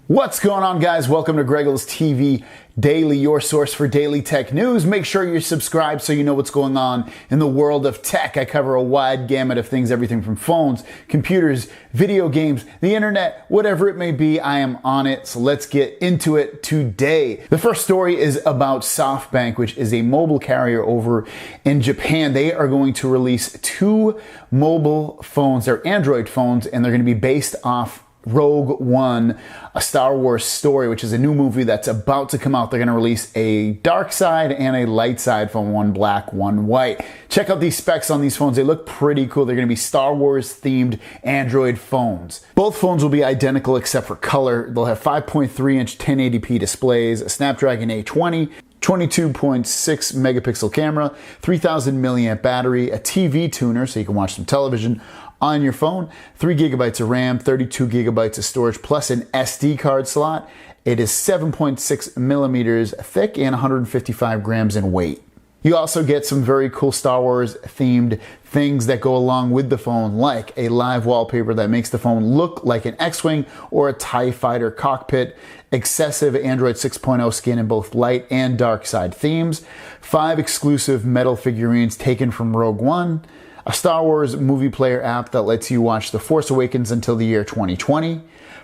What's going on, guys? Welcome to GregglesTV Daily, your source for daily tech news. Make sure you're subscribed so you know what's going on in the world of tech. I cover a wide gamut of things, everything from phones, computers, video games, the internet, whatever it may be, I am on it. So let's get into it today. The first story is about SoftBank, which is a mobile carrier over in Japan. They are going to release two mobile phones. They're Android phones, and they're going to be based off Rogue One, a Star Wars story, which is a new movie that's about to come out. They're going to release a dark side and a light side phone, one black, one white. Check out these specs on these phones. They look pretty cool. They're going to be Star Wars themed Android phones. Both phones will be identical except for color. They'll have 5.3-inch 1080p displays, a Snapdragon 820, 22.6 megapixel camera, 3000 milliamp battery, a TV tuner so you can watch some television on your phone, 3 gigabytes of RAM, 32 gigabytes of storage, plus an SD card slot. It is 7.6 millimeters thick and 155 grams in weight. You also get some very cool Star Wars themed things that go along with the phone, like a live wallpaper that makes the phone look like an X-Wing or a TIE fighter cockpit, excessive Android 6.0 skin in both light and dark side themes, 5 exclusive metal figurines taken from Rogue One, a Star Wars movie player app that lets you watch The Force Awakens until the year 2020,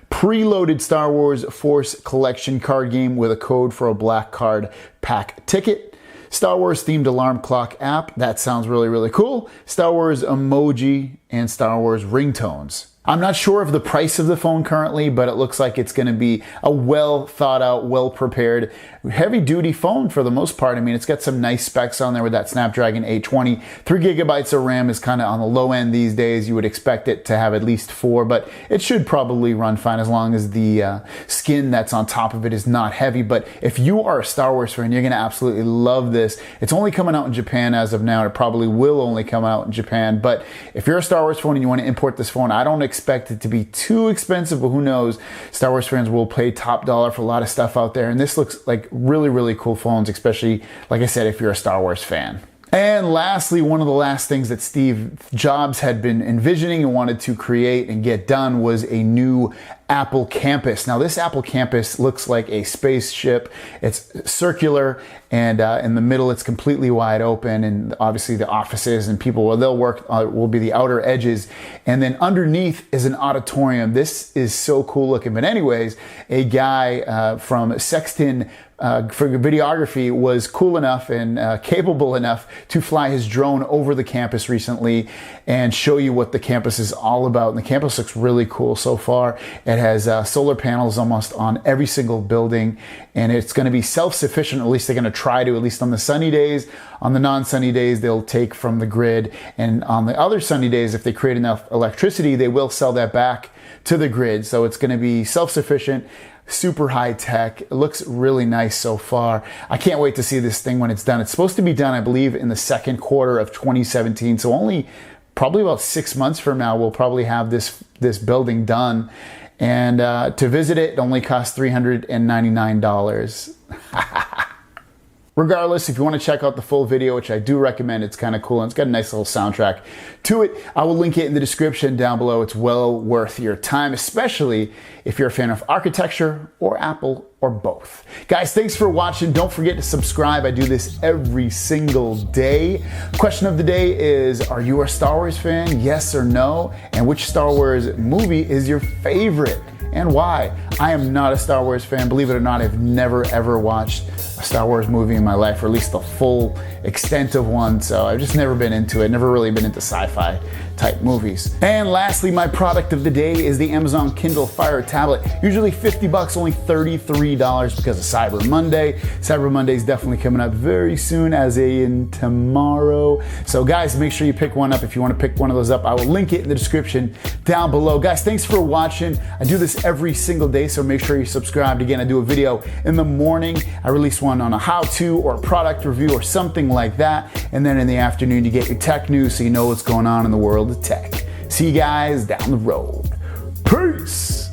preloaded Star Wars Force Collection card game with a code for a black card pack ticket, Star Wars themed alarm clock app, that sounds really cool, Star Wars emoji, and Star Wars ringtones. I'm not sure of the price of the phone currently, but it looks like it's going to be a well thought out, well prepared, heavy duty phone for the most part. I mean, it's got some nice specs on there with that Snapdragon 820. 3 gigabytes of RAM is kind of on the low end these days. You would expect it to have at least 4, but it should probably run fine as long as the skin that's on top of it is not heavy. But if you are a Star Wars fan, you're going to absolutely love this. It's only coming out in Japan as of now. It probably will only come out in Japan. But if you're a Star Wars fan and you want to import this phone, I don't expect it to be too expensive, but who knows? Star Wars fans will pay top dollar for a lot of stuff out there, and this looks like really cool phones, especially, like I said, if you're a Star Wars fan. And lastly, one of the last things that Steve Jobs had been envisioning and wanted to create and get done was a new Apple campus. Now, this Apple campus looks like a spaceship. It's circular, and in the middle, it's completely wide open, and obviously the offices and people where they'll work will be the outer edges. And then underneath is an auditorium. This is so cool looking. But anyways, a guy from Sexton for videography was cool enough and capable enough to fly his drone over the campus recently and show you what the campus is all about. And the campus looks really cool so far. It has solar panels almost on every single building, and it's going to be self-sufficient. At least they're going to try to, at least on the sunny days. On the non-sunny days, they'll take from the grid. And on the other sunny days, if they create enough electricity, they will sell that back to the grid. So it's going to be self-sufficient, super high tech. It looks really nice so far. I can't wait to see this thing when it's done. It's supposed to be done, I believe, in the second quarter of 2017. So only probably about 6 months from now, we'll probably have this building done. And to visit it only costs $399. Regardless, if you want to check out the full video, which I do recommend, it's kind of cool, and it's got a nice little soundtrack to it, I will link it in the description down below. It's well worth your time, especially if you're a fan of architecture or Apple or both. Guys, thanks for watching. Don't forget to subscribe. I do this every single day. Question of the day is, are you a Star Wars fan? Yes or no? And which Star Wars movie is your favorite? And why? I am not a Star Wars fan. Believe it or not, I've never ever watched a Star Wars movie in my life, or at least the full extent of one. So I've just never been into it, never really been into sci-fi type movies. And lastly, my product of the day is the Amazon Kindle Fire tablet. Usually $50, only $33 because of Cyber Monday. Cyber Monday is definitely coming up very soon, as in tomorrow. So guys, make sure you pick one up. If you want to pick one of those up, I will link it in the description down below. Guys, thanks for watching. I do this every single day, so make sure you're subscribed. Again, I do a video in the morning. I release one on a how-to or a product review or something like that. And then in the afternoon, you get your tech news so you know what's going on in the world of tech. See you guys down the road. Peace.